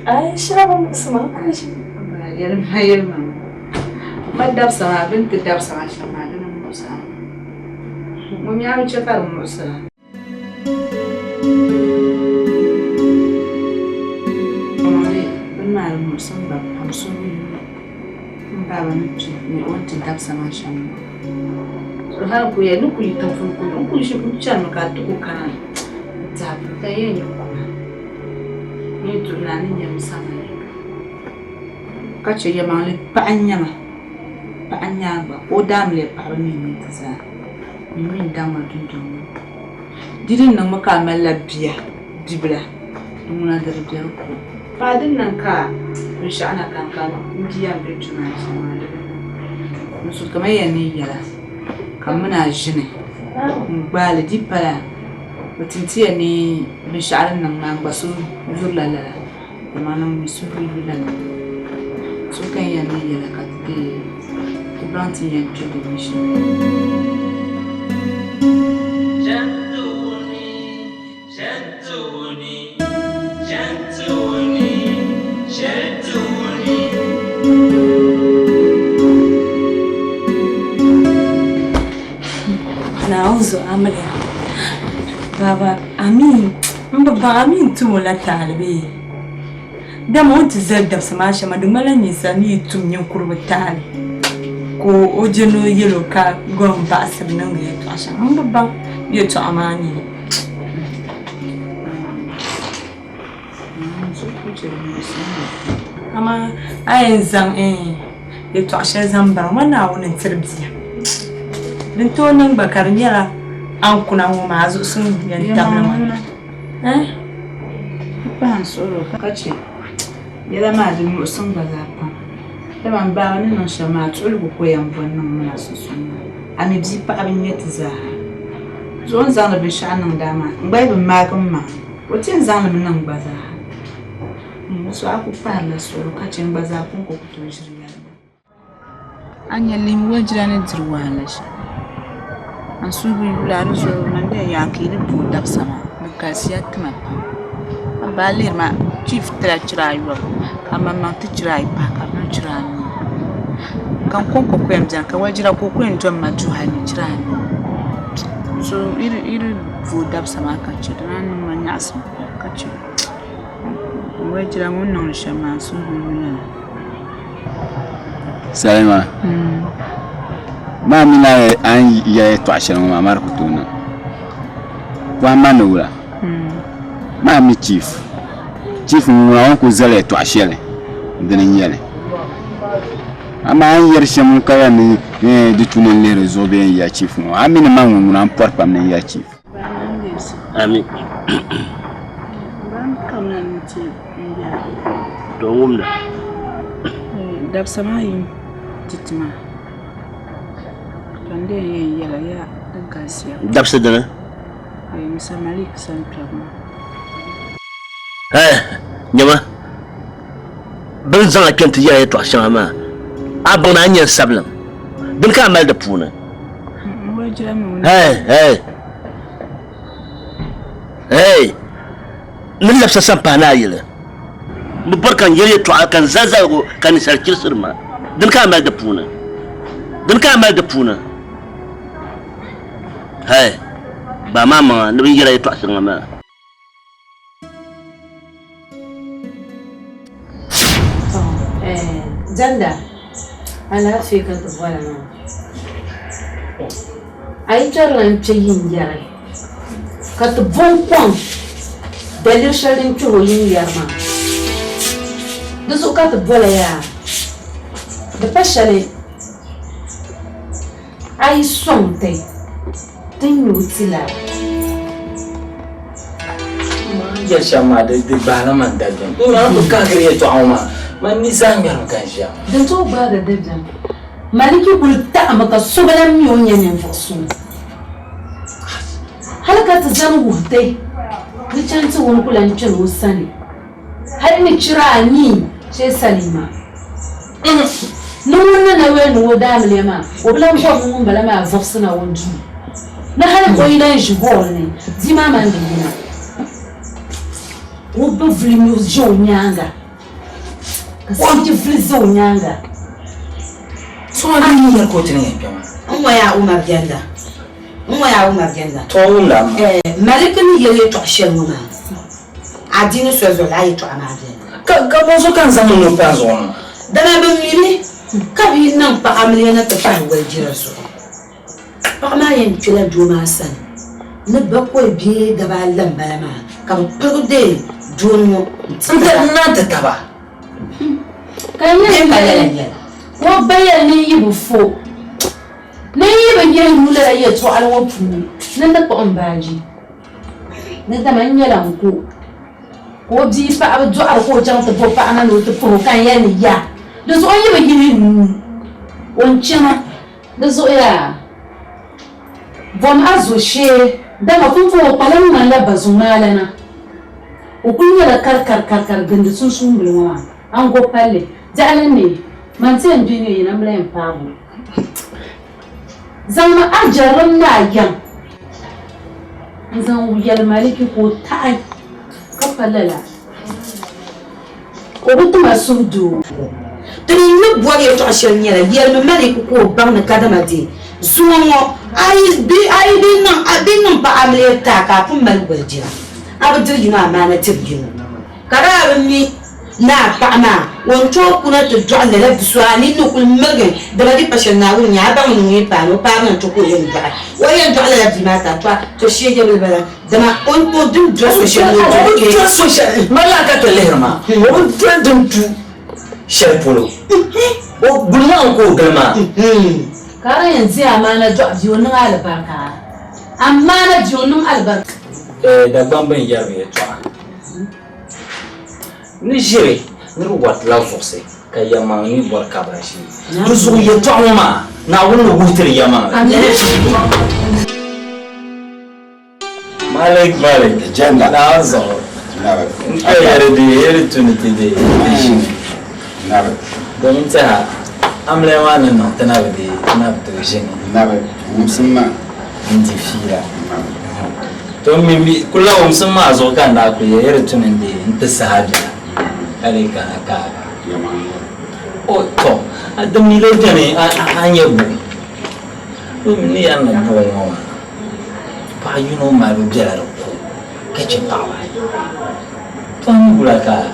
Ai, chama moça mal coisa. Vai, mano. Mas dá para bem que dá para chamar de moça. Mami a gente tá moça. Mami, benar moça ba pamsoni. Baba ni wanti dab sama shamma so har ku ya nuku yi tafun ku shi ku chan maka tuku kana ta ta yin ku ni tunanin ya musama ka ce ya mali pa anya ba o dam le pa ni ta za ni min dam dundun didin nan maka malla biya dibla mun da biya ku fadin nan ka insha Allah kan indiya bai tuna shi musu kamar yanne yara kan muna jini gbali dipala mutuntiya ne bisharin nan na basu zurlala da manan musu zurlala su kan yanne yara ka de brantin yan tudu mishi Nauzo amale baba amin mbaba amin tumula talibe da mu tizadda sama shama dumala ni sani tumnyin kurbutali ko ojeno yelo ka gon ba asibnan ga yato asha mbaba yato amani ama ayin zan yato asha zan bar mana wannan tirbiya din to nan bakar nyala an kuna mu mazu sun yan tabla ban soro kace yala ma din mu sun baza fa da man ba wani nan shama tsulgu ko yan wannan muna sun ami bi pa abin yati za zon zan bi shanan dama bai bin magan ma wace zan bin nan baza so aku parla soro kace baza kun ko to shirya anya lim wajira ne dirwala shi an subi laru so nan da yaki ni bu dab sama makasiya tuma balir ma chief tra chiraywa kama ma tichirai pa kama chirani kan konko kwem jan ka wajira ko kwem jom ma juhani chirani so iri bu dab sama ka chirani ma nyas ka chi wajira mun non shama subi na Salima ma mina an ya to ashirin ma mar kutuna wa manura ma mi chief mu na ko zale to ashirin dinan yale ama an yarshe mun kaya ni di tunen le rezo be ya chief mu amina ma mun na porpa men ya chief amin ban kaman ce don wumda dab samayin titima kande yala ya dan kasiya dabsa dana Mr. Malik san trama nyama bin zan akan ta yayi to ashan ma abun anyan sablan bin ka mal da puna wajira mu min lafsa san pana yila mu barkan yayi to akan zazago kan sarki sirma bin ka mal da puna ba mama ni bin yayi to ashan ma Janda, ala fi ka tuwala na. Ai jaran ce yin yare. Ka tu bon kwang. Dalil sharin ki yin yarma. Da su ka tu bola ya. Da fashale. Ai son tai. Tin yutila. Ya shama da bana man da don. Ina to ka gare to auma. Man nisan yaran kan sha dan to ba da dabjan maliki kulta maka subalan miyon yanin fosu halaka ta zan wutai ni canci wani kulan cin wasani har ni cira ni sai salima no wannan na wani woda mlema oblan ko mun bala ma vofsuna wonju na har ko ina shi gol ne zima man dina wo be vlimu jo nyanga Wanti flizo nyanga. So ani ya ko tini yamba. Umma ya Umar Genda. To umla. Malik ni yele to shemu ma. Adini sozo la yi to amade. Ka bozo kan zamu no panzo no. Dana be mili. Ka bi nan pa amle na ta fa wajira so. Pa ma yen tula juma san. Ne ba ko bi gaba lambala ma. Ka perde jono. Tsanta na ta taba. Kanya wo bayar ni yibu fo ne yiba yen nula ya to alwo pu nan da ko ambaji ne da man yala ko bi fa abdu ar ko jan ta fa anan no ta pro kan ya ni ya da so yiba gini won chema da so ya bom azo she da ma kun fo palan man la bazumalana o kun yala kar ganda sun bulwa an go palle jalan ne man sai duniya yana mulayin famu zama ajaran na yan zan wuyar maliki ko ta'ai falala o butuma sudu tani ne boye to ashel nyere yel me mari ko bang na kadama di sumo ai bi nan pa amle ta ka pun mal gurjira abdu juma amana tibgin kara mi na pa ma won to kuna to dole la biswani no kul mergen da ba di passion na won ya ba mun ni pa no pa man to ko yen ba wayan dole la di mata to shege bel bala da ma on to dum dress social mala ka to lehma o dum tu shel polo o bulma ko galma kara yanzu amana jo biyo nan albarka amana jo nan albarka da bamban yabe to ni jere ni wat la force ka yama ni bor kabashi to so ye to ma na wonu wutir yama malik janda na zo nabe yare de tuniti de nabe don ta amle wana no tanabe de nabe to jeni nabe musimma ndi fira to mimi kula musimma zo kan da ku yare tunin de nta sahabi ale kana ka o to adam ni le jani anya bu ni an na bo mo pa you know ma bu jara ko ka ci pa wa to ni bula ka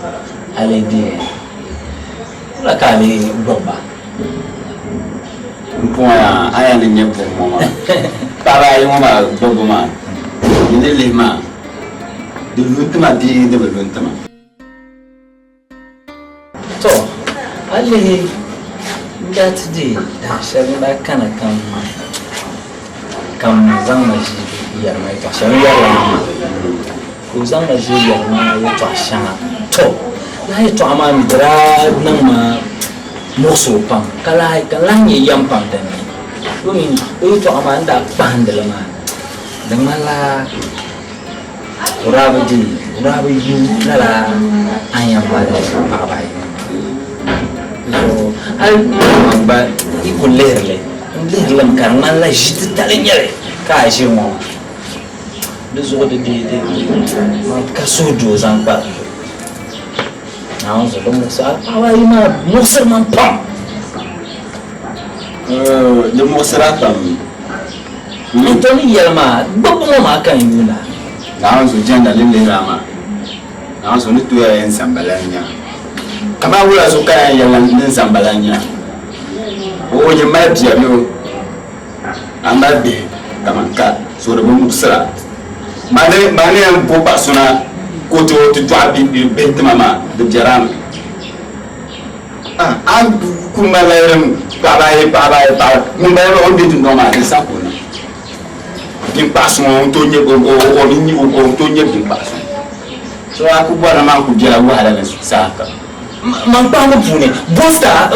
ale de la ka le bomba mpoya aya ni nyebo mo para yo ma bobo ma ni le ma de luntuma di de luntuma to alle that day da shan da kana kan zan maji yar mai ta shan yar ko zan maji yar mai ya ta shan to na yi to amma mi dra nan ma moso pam kala ye yam pam da ni domin to amma da bandala ma dan mala urabi yu lala ayam bala babai so al ba ikulerle lerlam karna la jit talenyere ka shi mo de zo de ma ka sojo zan ba na on zo mo sa awai ma musir man pam de mosra tam Antoni yelma bobo ma kan yuna na on zo janda lele rama na on zo ni tuya en sambalanya kama wula so kan yalan din sambalanya o je ma biya no amba be kama ka so de mo sra mane en bo pasona ko to abi bent mama de jaram an kuma layram baba mun ba on de no ma de sa ko na bin pason to nye go ni o to nye bin pason so aku bora ma ku jira wa hala sa ka man pa mo pune bosta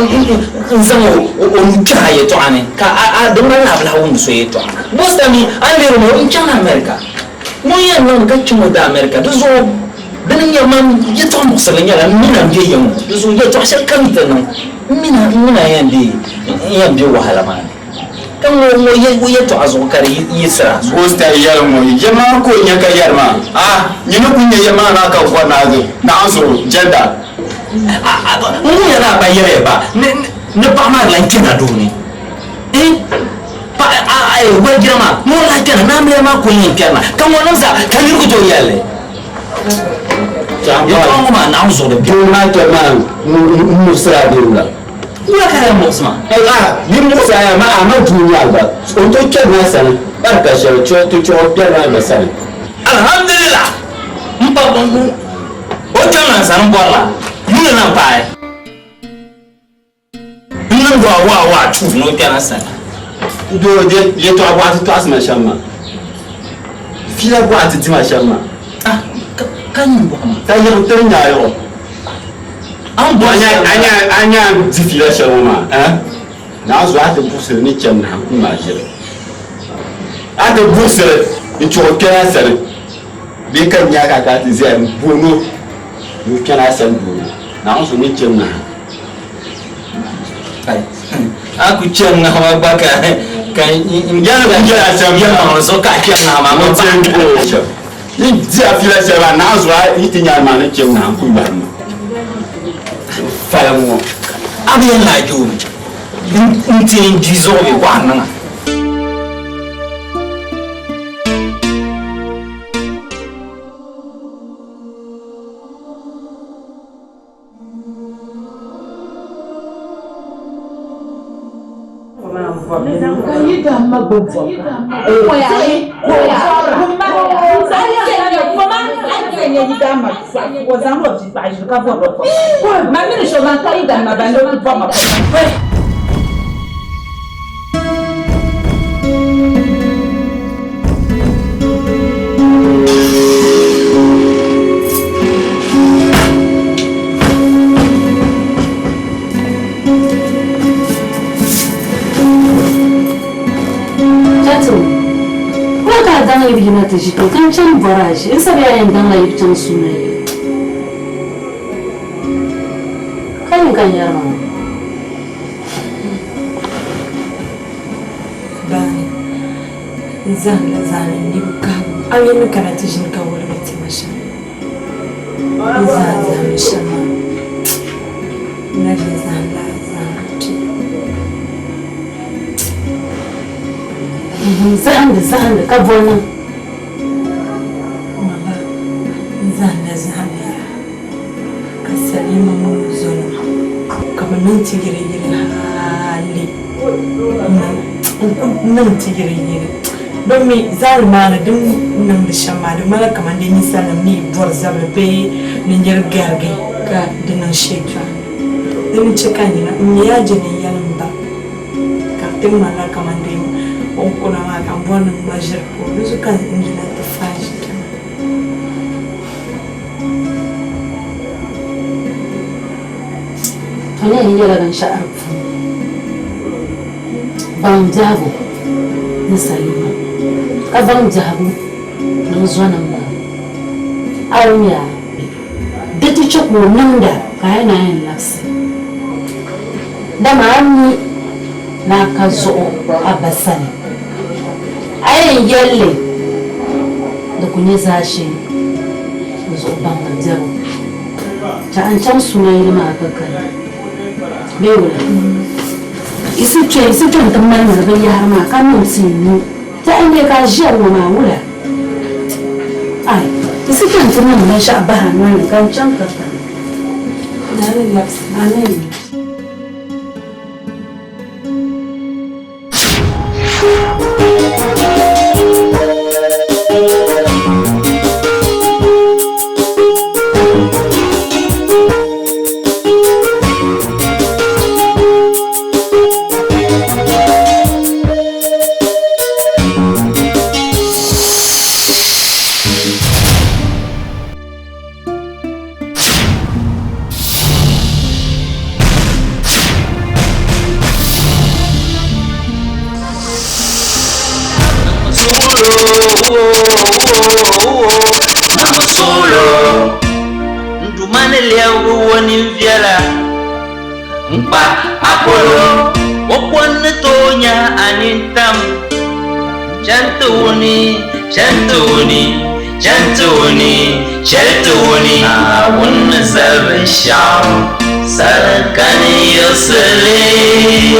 nzamo o nkaye to ane ka a de ma la bla won so ye to bosta mi an le mo in chana america mo ya no ka chumo da america do zo dan ya man ya to mo sala nya la mina je yam do zo ya to shal kan ta no mina yandi yambe wahala ma kan mo ye to azo kare yisra bosta yar mo jama ko nya ka yar ma ni no kunya yama na ka ko na zo na azo jenda mu ya na ba yere ba ne ba ma lan kina do ni pa wa jama mo la kina na me ma ko yin kana kan wannan sa kan yi to yalle ya ko ma na azo da bi ma to ma mu sra de la ya kare mo sama ni mu sa ya ma duniya ba on to ke na san barka shi to da na san alhamdulillah mpa bongo o jama san bola ni na pai ni ndo wa chu no kana san do de ye to abwa to asma shamma fila bwa ti ma shamma kan bo ma ta ye to nya yo an bo anya ti fila shamma na zo ate busir ni chem na ku ma jere ate busir ni cho kana sare bi kan ya ka ti zai bono ni kana san bono na zo ni chem na aku cem na wa baka kan injana da jara sam ya ma so ka cem na ma mo cem Dia fila sera na zwa itinya ma na chem na ku ba ma. Fala mo. Abi na ju. Ntin jizo bi wa na. Kan can barrage in sabi yayin dan layi can sunaye kan yarma bani zan ni ka ayi mi kana tishin ka wala mati masha zan shama na zan zan ka bona nan tigire hali nan tigire don me zar mana dum nan da shamma da mala kaman da ni sanan ni bor zabe be ni yer garge ka dinan sheka din cika ni na mi ya je ni yalan ba ka tin mala kaman da on kuna ma kan bonan majir ko su kan injina ta fashi Hanya ini adalah syaraf. Bang jabu, nasalima. Abang jabu, nuzwana mba. Awnya, deti chok mo nanda kaya na yan lapsi. Damani na kazo abasani. Ayen yelle, dokunyeza shi, zo bang jabu. Ta an can suna yi ma kakari. Beula. Isi tuan teman mana bayar makan sini. Tak ini kajian mana mula. Ay, isi tuan teman mana syabahan mana kan cangkap. Nari laps, nari. Chantuni, wunna zabin sham, sarkani yusuli.